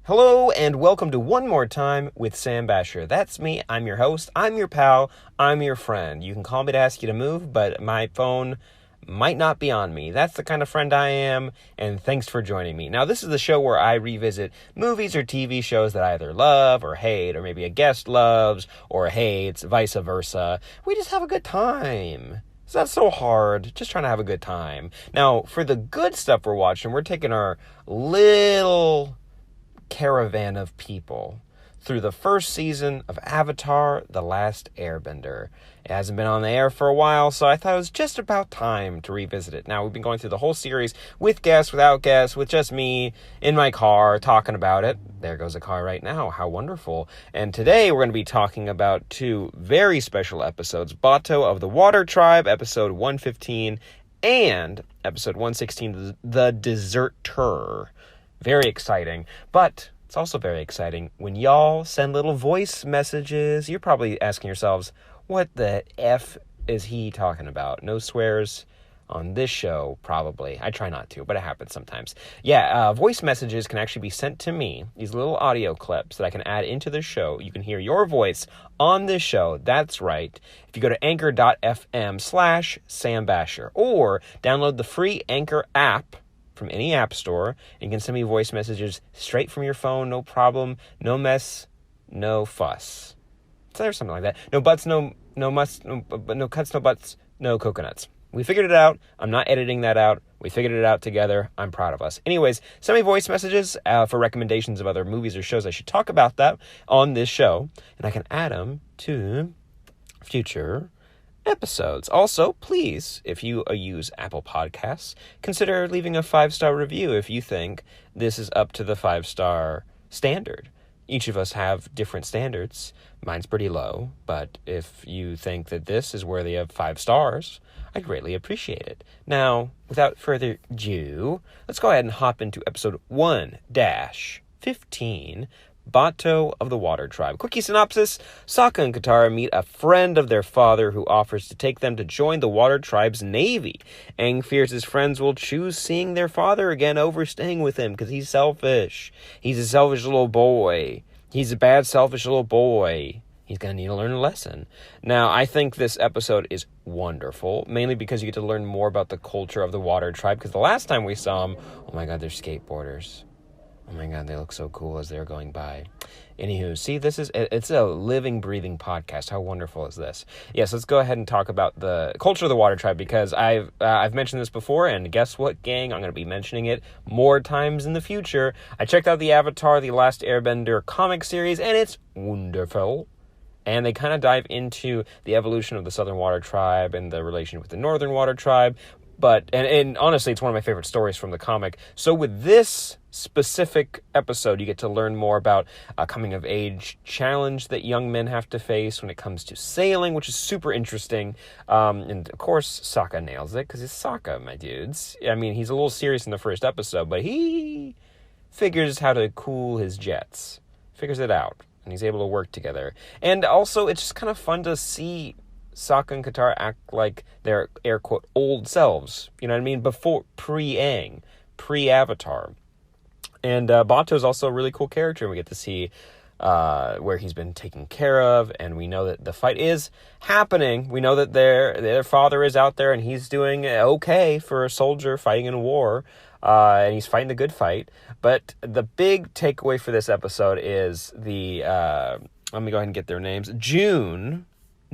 Hello and welcome to One More Time with Sam Bashor. That's me. I'm your host. I'm your pal. I'm your friend. You can call me to ask you to move, but my phone might not be on me. That's the kind of friend I am, and thanks for joining me. Now, this is the show where I revisit movies or TV shows that I either love or hate, or maybe a guest loves or hates, vice versa. We just have a good time. It's not so hard, just trying to have a good time. Now, for the good stuff we're watching, we're taking our little caravan of people through the first season of Avatar: The Last Airbender. It hasn't been on the air for a while, so I thought it was just about time to revisit it. Now, we've been going through the whole series with guests, without guests, with just me in my car talking about it. There goes a car right now. How wonderful. And today we're going to be talking about two very special episodes: Bato of the Water Tribe, episode 115, and episode 116, The Deserter. Very exciting, but it's also very exciting when y'all send little voice messages. You're probably asking yourselves, what the F is he talking about? No swears on this show, probably. I try not to, but it happens sometimes. Yeah, voice messages can actually be sent to me, these little audio clips that I can add into the show. You can hear your voice on this show. That's right. If you go to anchor.fm/Sam Bashor or download the free Anchor app from any app store, and you can send me voice messages straight from your phone, no problem, no mess, no fuss. There's something like that. No butts, no cuts, no butts, no coconuts. We figured it out. I'm not editing that out. We figured it out together. I'm proud of us. Anyways, send me voice messages for recommendations of other movies or shows I should talk about that on this show, and I can add them to future episodes. Also, please, if you use Apple Podcasts, consider leaving a 5-star review if you think this is up to the 5-star standard. Each of us have different standards. Mine's pretty low, but if you think that this is worthy of 5 stars, I'd greatly appreciate it. Now, without further ado, let's go ahead and hop into episode 1-15, Bato of the Water Tribe. Quickie synopsis: Sokka and Katara meet a friend of their father who offers to take them to join the Water Tribe's navy. Aang fears his friends will choose seeing their father again over staying with him because he's selfish. He's a selfish little boy. He's a bad, selfish little boy. He's going to need to learn a lesson. Now, I think this episode is wonderful, mainly because you get to learn more about the culture of the Water Tribe, because the last time we saw them, oh my god, they're skateboarders. Oh my god, they look so cool as they're going by. Anywho, see, it's a living, breathing podcast. How wonderful is this? Yes, let's go ahead and talk about the culture of the Water Tribe, because I've mentioned this before, and guess what, gang? I'm going to be mentioning it more times in the future. I checked out the Avatar: The Last Airbender comic series, and it's wonderful. And they kind of dive into the evolution of the Southern Water Tribe and the relation with the Northern Water Tribe. But, and honestly, it's one of my favorite stories from the comic. So with this specific episode, you get to learn more about a coming-of-age challenge that young men have to face when it comes to sailing, which is super interesting. And, of course, Sokka nails it, because it's Sokka, my dudes. I mean, he's a little serious in the first episode, but he figures how to cool his jets. Figures it out, and he's able to work together. And also, it's just kind of fun to see Sokka and Katara act like their, air quote, old selves. You know what I mean? Before, pre-Aang, pre-Avatar. And Bato's also a really cool character, and we get to see where he's been taken care of, and we know that the fight is happening. We know that their father is out there, and he's doing okay for a soldier fighting in a war, and he's fighting the good fight. But the big takeaway for this episode is the, let me go ahead and get their names. June,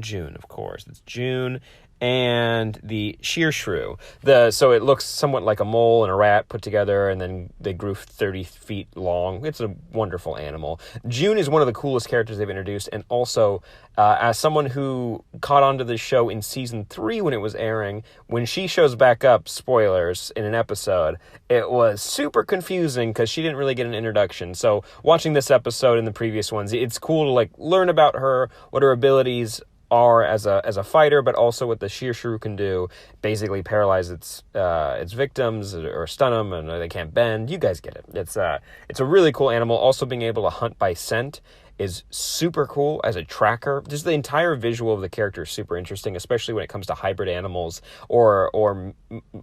of course. It's June and the sheer shrew. So it looks somewhat like a mole and a rat put together, and then they grew 30 feet long. It's a wonderful animal. June is one of the coolest characters they've introduced, and also, as someone who caught on to this show in season 3 when it was airing, when she shows back up, spoilers, in an episode, it was super confusing because she didn't really get an introduction. So watching this episode and the previous ones, it's cool to learn about her, what her abilities are as a fighter, but also what the sheer shrew can do, basically paralyze its victims or stun them, and they can't bend. You guys get it. It's a really cool animal. Also being able to hunt by scent is super cool as a tracker. Just the entire visual of the character is super interesting, especially when it comes to hybrid animals or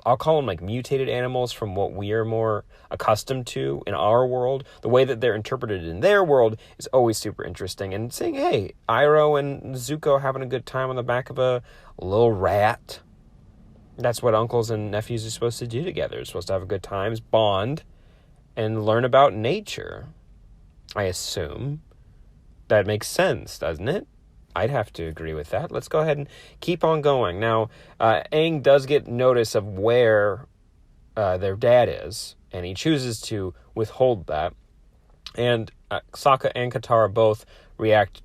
I'll call them like mutated animals from what we are more accustomed to in our world. The way that they're interpreted in their world is always super interesting. And saying, hey, Iroh and Zuko having a good time on the back of a little rat. That's what uncles and nephews are supposed to do together. They're supposed to have a good time, bond, and learn about nature, I assume. That makes sense, doesn't it? I'd have to agree with that. Let's go ahead and keep on going. Now, Aang does get notice of where their dad is, and he chooses to withhold that. And Sokka and Katara both react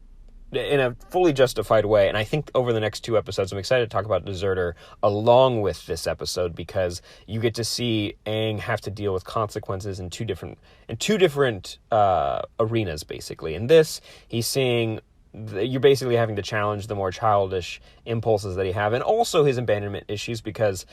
in a fully justified way. And I think over the next 2 episodes, I'm excited to talk about Deserter along with this episode, because you get to see Aang have to deal with consequences in two different arenas, basically. In this, he's seeing you're basically having to challenge the more childish impulses that he have, and also his abandonment issues, because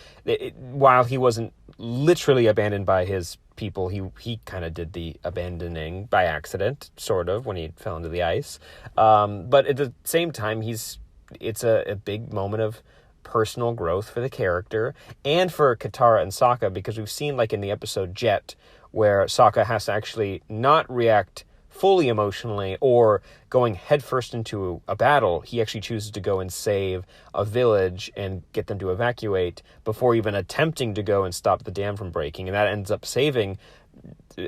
while he wasn't literally abandoned by his people, he kind of did the abandoning by accident, sort of, when he fell into the ice. But at the same time, it's a big moment of personal growth for the character and for Katara and Sokka, because we've seen, like in the episode Jet, where Sokka has to actually not react fully emotionally or going headfirst into a battle. He actually chooses to go and save a village and get them to evacuate before even attempting to go and stop the dam from breaking. And that ends up saving,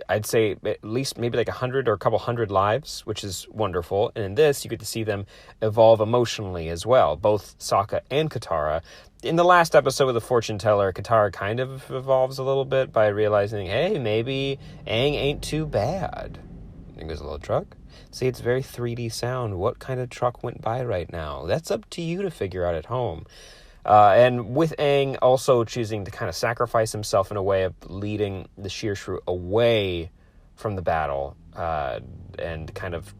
I'd say, at least maybe like 100 or a couple hundred lives, which is wonderful. And in this, you get to see them evolve emotionally as well, both Sokka and Katara. In the last episode with the fortune teller, Katara kind of evolves a little bit by realizing, hey, maybe Aang ain't too bad. I think there's a little truck. See, it's very 3D sound. What kind of truck went by right now? That's up to you to figure out at home. And with Aang also choosing to kind of sacrifice himself in a way of leading the Shirshru away from the battle, and kind of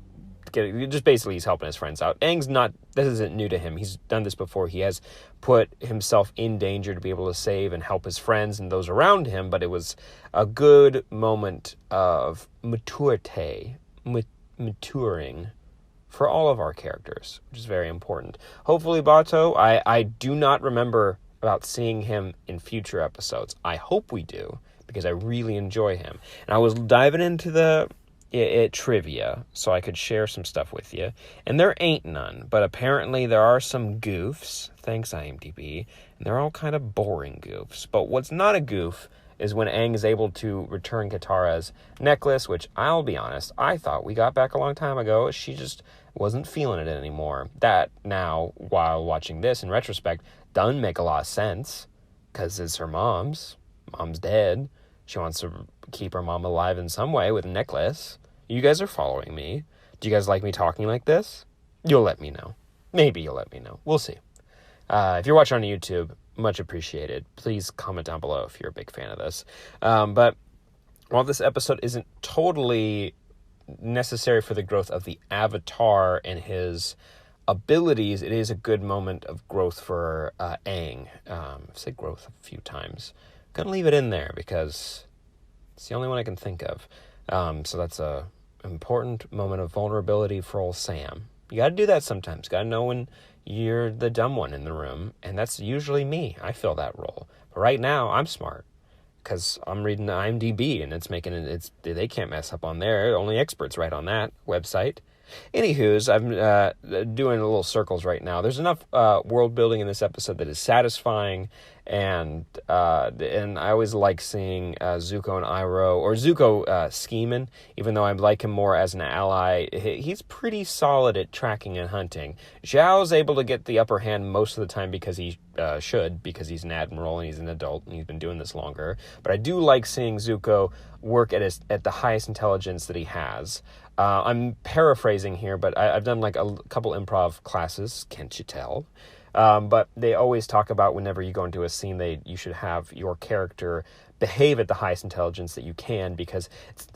just basically he's helping his friends out. This isn't new to him. He's done this before. He has put himself in danger to be able to save and help his friends and those around him, but it was a good moment of maturing for all of our characters, which is very important. Hopefully Bato, I do not remember about seeing him in future episodes. I hope we do, because I really enjoy him. And I was diving into the trivia so I could share some stuff with you, and there ain't none, but apparently there are some goofs, thanks IMDb, and they're all kind of boring goofs. But what's not a goof is when Aang is able to return Katara's necklace, which, I'll be honest, I thought we got back a long time ago. She just wasn't feeling it anymore. That now, while watching this in retrospect, doesn't make a lot of sense, because it's her mom's dead. She wants to keep her mom alive in some way with a necklace. You guys are following me. Do you guys like me talking like this? You'll let me know. Maybe you'll let me know. We'll see. If you're watching on YouTube, much appreciated. Please comment down below if you're a big fan of this. But while this episode isn't totally necessary for the growth of the Avatar and his abilities, it is a good moment of growth for Aang. I've said growth a few times. Gonna leave it in there because it's the only one I can think of. So that's a important moment of vulnerability for old Sam. You gotta do that sometimes. Gotta know when you're the dumb one in the room, and that's usually me. I fill that role. But right now, I'm smart because I'm reading the IMDb, and they can't mess up on there. Only experts write on that website. Anywho's, I'm doing little circles right now. There's enough world building in this episode that is satisfying, and I always like seeing Zuko and Iroh, or Zuko scheming, even though I like him more as an ally. He's pretty solid at tracking and hunting. Zhao's able to get the upper hand most of the time because he because he's an admiral and he's an adult and he's been doing this longer. But I do like seeing Zuko work at the highest intelligence that he has. I'm paraphrasing here, but I've done like a couple improv classes, can't you tell? But they always talk about whenever you go into a scene, you should have your character behave at the highest intelligence that you can, because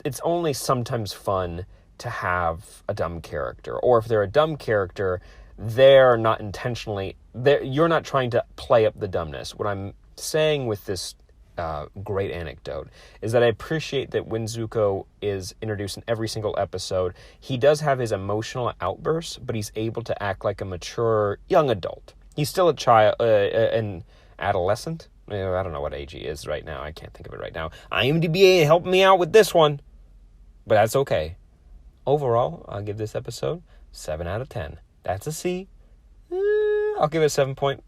it's only sometimes fun to have a dumb character. Or if they're a dumb character, they're not you're not trying to play up the dumbness. What I'm saying with this great anecdote, is that I appreciate that when Zuko is introduced in every single episode, he does have his emotional outbursts, but he's able to act like a mature young adult. He's still a child, an adolescent. I don't know what age he is right now. I can't think of it right now. IMDb helped me out with this one, but that's okay. Overall, I'll give this episode 7 out of 10. That's a C. I'll give it a 7.9.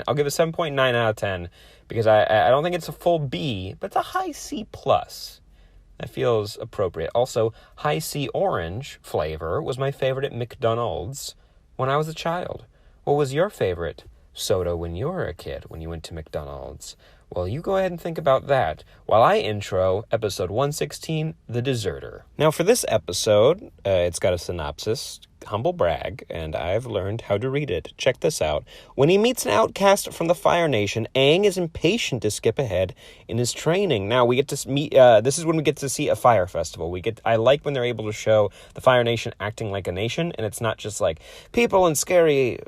I'll give it a 7.9 out of 10 because I don't think it's a full B, but it's a high C+. That feels appropriate. Also, high C orange flavor was my favorite at McDonald's when I was a child. What was your favorite soda when you were a kid, when you went to McDonald's? Well, you go ahead and think about that while I intro episode 116, The Deserter. Now, for this episode, it's got a synopsis, humble brag, and I've learned how to read it. Check this out. When he meets an outcast from the Fire Nation, Aang is impatient to skip ahead in his training. Now, we get to meet, this is when we get to see a fire festival. I like when they're able to show the Fire Nation acting like a nation, and it's not just like people in scary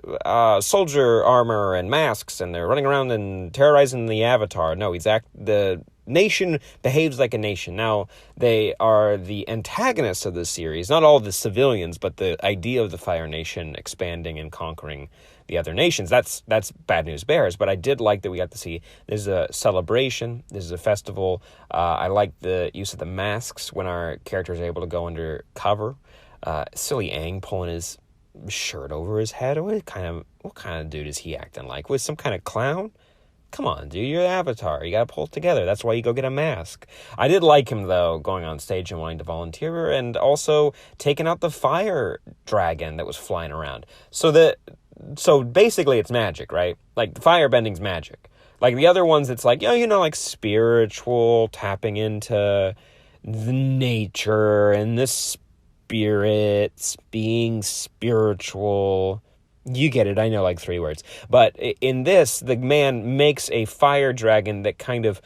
soldier armor and masks, and they're running around and terrorizing the Avatar. No, the nation behaves like a nation. Now, they are the antagonists of this series, not all the civilians, but the idea of the Fire Nation expanding and conquering the other nations. That's Bad News Bears, but I did like that we got to see this is a celebration, this is a festival. I like the use of the masks when our character is able to go under cover. Silly Aang pulling his shirt over his head. What kind of dude is he acting like? Was some kind of clown? Come on, dude, you're the Avatar. You gotta pull it together. That's why you go get a mask. I did like him, though, going on stage and wanting to volunteer, and also taking out the fire dragon that was flying around. So basically it's magic, right? Like, the firebending's magic. Like, the other ones, it's like, like spiritual, tapping into the nature and the spirits, being spiritual. You get it. I know like 3 words. But in this, the man makes a fire dragon that kind of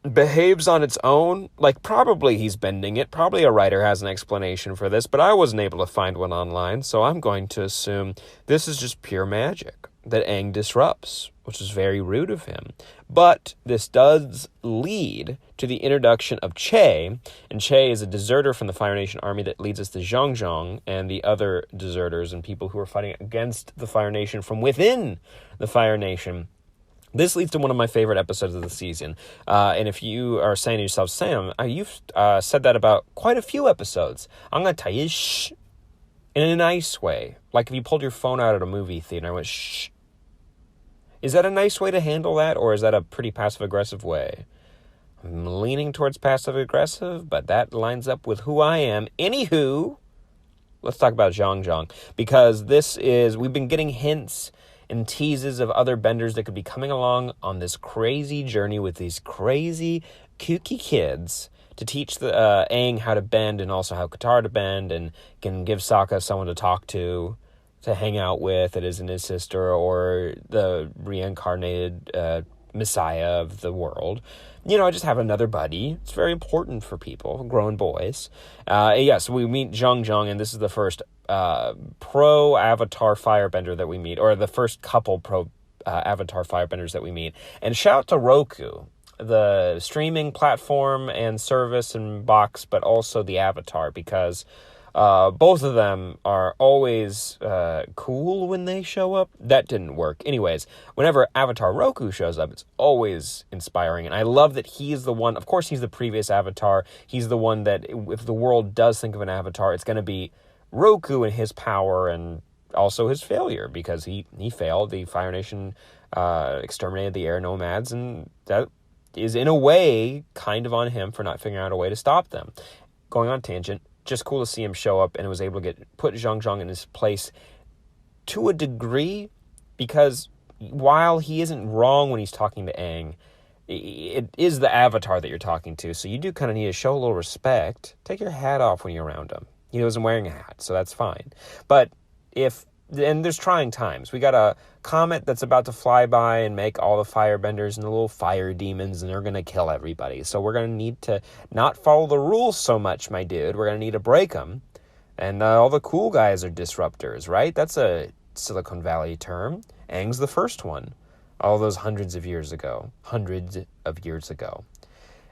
behaves on its own. Like, probably he's bending it. Probably a writer has an explanation for this, but I wasn't able to find one online, so I'm going to assume this is just pure magic that Aang disrupts, which is very rude of him. But this does lead to the introduction of Che, and Che is a deserter from the Fire Nation army that leads us to Zhang Zhang and the other deserters and people who are fighting against the Fire Nation from within the Fire Nation. This leads to one of my favorite episodes of the season. And if you are saying to yourself, Sam, you've said that about quite a few episodes. I'm going to tell you, shh, in a nice way. Like if you pulled your phone out at a movie theater and went, shh. Is that a nice way to handle that, or is that a pretty passive-aggressive way? I'm leaning towards passive-aggressive, but that lines up with who I am. Anywho, let's talk about Zhang Zhang, because we've been getting hints and teases of other benders that could be coming along on this crazy journey with these crazy, kooky kids to teach the Aang how to bend and also how Katara to bend, and can give Sokka someone to talk to hang out with that isn't his sister or the reincarnated messiah of the world. Just have another buddy. It's very important for people, grown boys. So we meet Zhang Zhang, and this is the first pro-Avatar firebender that we meet, or the first couple pro-Avatar firebenders that we meet. And shout out to Roku, the streaming platform and service and box, but also the Avatar, because both of them are always cool when they show up. That didn't work. Anyways, whenever Avatar Roku shows up, it's always inspiring. And I love that he's the one, of course he's the previous Avatar. He's the one that if the world does think of an Avatar, it's going to be Roku and his power and also his failure, because he failed. The Fire Nation exterminated the air nomads, and that is in a way kind of on him for not figuring out a way to stop them. Going on tangent, just cool to see him show up and was able to put Zhang Zhang in his place to a degree, because while he isn't wrong when he's talking to Aang, it is the Avatar that you're talking to, so you do kind of need to show a little respect. Take your hat off when you're around him. He wasn't wearing a hat, so that's fine. But and there's trying times. We got a comet that's about to fly by and make all the firebenders and the little fire demons, and they're going to kill everybody. So we're going to need to not follow the rules so much, my dude. We're going to need to break them. And all the cool guys are disruptors, right? That's a Silicon Valley term. Aang's the first one. all those hundreds of years ago.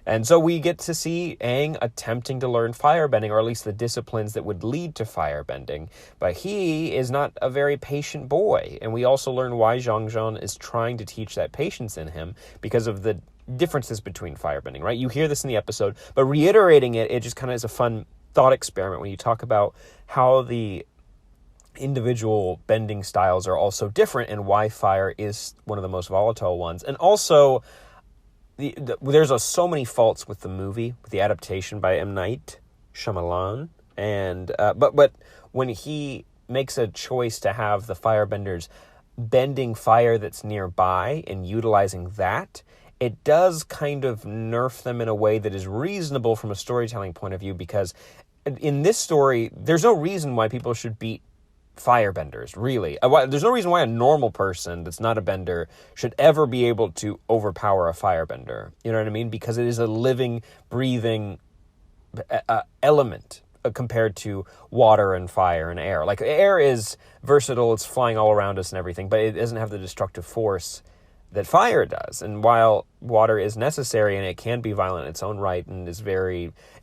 And so we get to see Aang attempting to learn firebending, or at least the disciplines that would lead to firebending. But he is not a very patient boy. And we also learn why Zhang Zhang is trying to teach that patience in him because of the differences between firebending, right? You hear this in the episode, but reiterating it, it just kind of is a fun thought experiment when you talk about how the individual bending styles are also different and why fire is one of the most volatile ones. And also, there's so many faults with the movie, with the adaptation by M. Night Shyamalan, and but when he makes a choice to have the firebenders bending fire that's nearby and utilizing that, it does kind of nerf them in a way that is reasonable from a storytelling point of view, because in this story, there's no reason why people should beat firebenders, really. There's no reason why a normal person that's not a bender should ever be able to overpower a firebender. You know what I mean? Because it is a living, breathing element compared to water and fire and air. Like, air is versatile, it's flying all around us and everything, but it doesn't have the destructive force that fire does. And while water is necessary and it can be violent in its own right and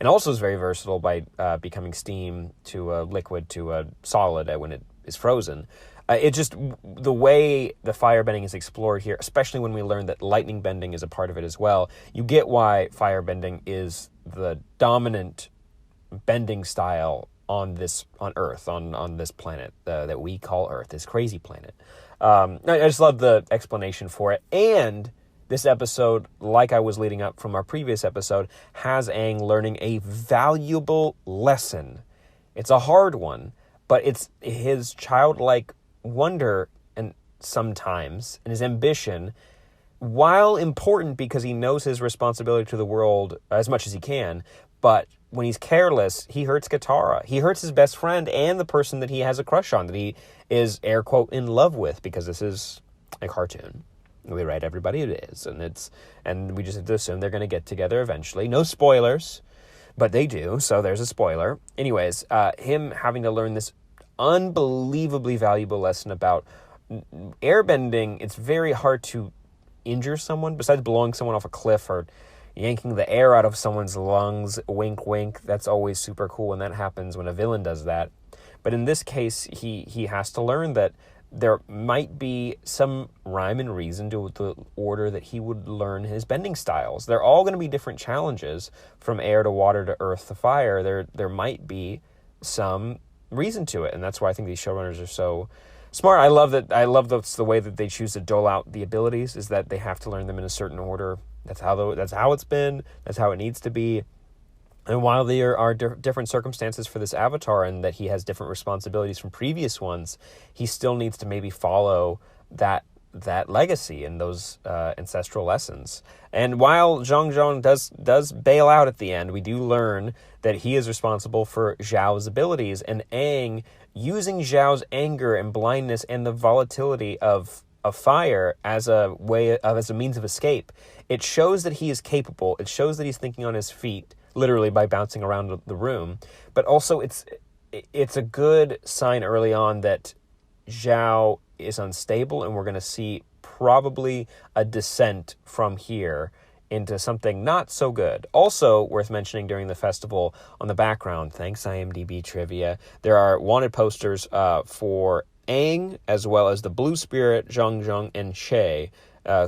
also is very versatile by becoming steam to a liquid to a solid when it is frozen, the way the firebending is explored here, especially when we learn that lightning bending is a part of it as well, you get why firebending is the dominant bending style on Earth, on this planet that we call Earth, this crazy planet. I just love the explanation for it. And this episode, like I was leading up from our previous episode, has Aang learning a valuable lesson. It's a hard one, but it's his childlike wonder and his ambition, while important because he knows his responsibility to the world as much as he can, but when he's careless, he hurts Katara. He hurts his best friend and the person that he has a crush on, that he is, air quote, in love with, because this is a cartoon. We write everybody it is, and we just have to assume they're going to get together eventually. No spoilers, but they do, so there's a spoiler. Anyways, him having to learn this unbelievably valuable lesson about airbending. It's very hard to injure someone, besides blowing someone off a cliff or yanking the air out of someone's lungs, wink, wink. That's always super cool when that happens, when a villain does that. But in this case, he has to learn that there might be some rhyme and reason to the order that he would learn his bending styles. They're all going to be different challenges, from air to water to earth to fire. There might be some reason to it, and that's why I think these showrunners are so smart. I love that's the way that they choose to dole out the abilities, is that they have to learn them in a certain order. That's how it's been. That's how it needs to be. And while there are different circumstances for this avatar, and that he has different responsibilities from previous ones, he still needs to maybe follow that legacy and those ancestral lessons. And while Zhang Zhang does bail out at the end, we do learn that he is responsible for Zhao's abilities, and Aang, using Zhao's anger and blindness and the volatility of fire as a means of escape. It shows that he is capable. It shows that he's thinking on his feet, literally by bouncing around the room. But also, it's a good sign early on that Zhao is unstable, and we're going to see probably a descent from here into something not so good. Also worth mentioning, during the festival, on the background, thanks IMDb trivia, there are wanted posters for Aang, as well as the Blue Spirit, Zhang Zhang, and Che,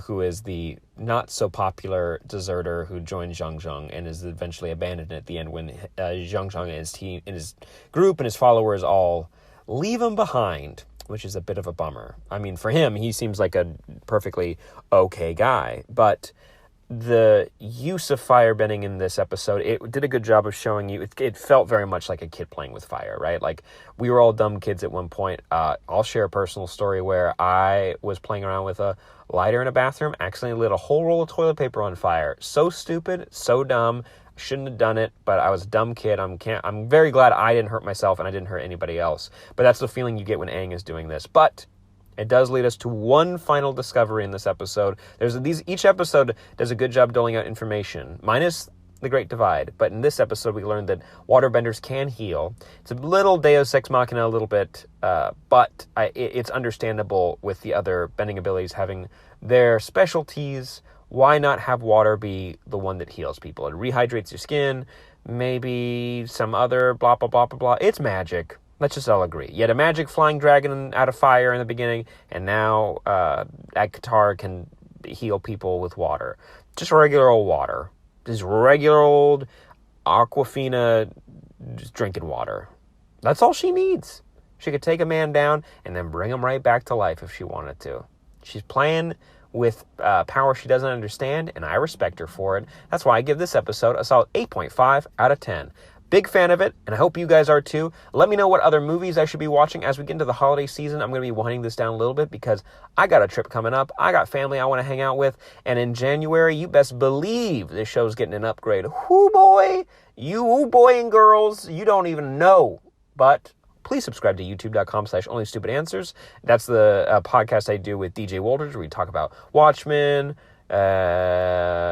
who is the not-so-popular deserter who joined Zhang Zhang and is eventually abandoned at the end when Zhang Zhang and his team, and his group and his followers all leave him behind, which is a bit of a bummer. I mean, for him, he seems like a perfectly okay guy, but the use of firebending in this episode, it did a good job of showing you, it felt very much like a kid playing with fire, right? Like, we were all dumb kids at one point. I'll share a personal story where I was playing around with a lighter in a bathroom, accidentally lit a whole roll of toilet paper on fire. So stupid, so dumb. Shouldn't have done it, but I was a dumb kid. I'm very glad I didn't hurt myself and I didn't hurt anybody else. But that's the feeling you get when Aang is doing this. But it does lead us to one final discovery in this episode. Each episode does a good job doling out information, minus the Great Divide. But in this episode, we learned that waterbenders can heal. It's a little Deus Ex Machina, a little bit, but it's understandable with the other bending abilities having their specialties. Why not have water be the one that heals people? It rehydrates your skin, maybe some other blah, blah, blah, blah, blah. It's magic. Let's just all agree. You had a magic flying dragon out of fire in the beginning, and now Qatar can heal people with water. Just regular old water. Just regular old Aquafina just drinking water. That's all she needs. She could take a man down and then bring him right back to life if she wanted to. She's playing with power she doesn't understand, and I respect her for it. That's why I give this episode a solid 8.5 out of 10. Big fan of it, and I hope you guys are too. Let me know what other movies I should be watching as we get into the holiday season. I'm going to be winding this down a little bit because I got a trip coming up. I got family I want to hang out with. And in January, you best believe this show's getting an upgrade. Whoo boy, you boy and girls, you don't even know. But please subscribe to youtube.com/onlystupidanswers. That's the podcast I do with DJ Walters where we talk about Watchmen,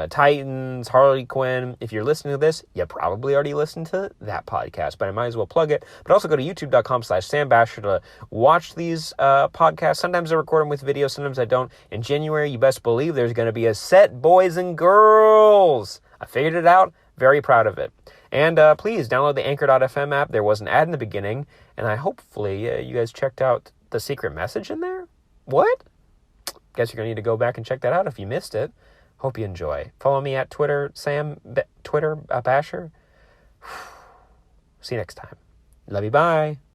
Titans, Harley Quinn. If you're listening to this, you probably already listened to that podcast, but I might as well plug it. But also go to youtube.com/Sam Bashor to watch these podcasts. Sometimes I record them with video, sometimes I don't. In January, you best believe there's going to be a set, boys and girls. I figured it out. Very proud of it. And please download the Anchor.fm app. There was an ad in the beginning, and hopefully you guys checked out the secret message in there. What? Guess you're going to need to go back and check that out if you missed it. Hope you enjoy. Follow me at Twitter, Bashor. See you next time. Love you, bye.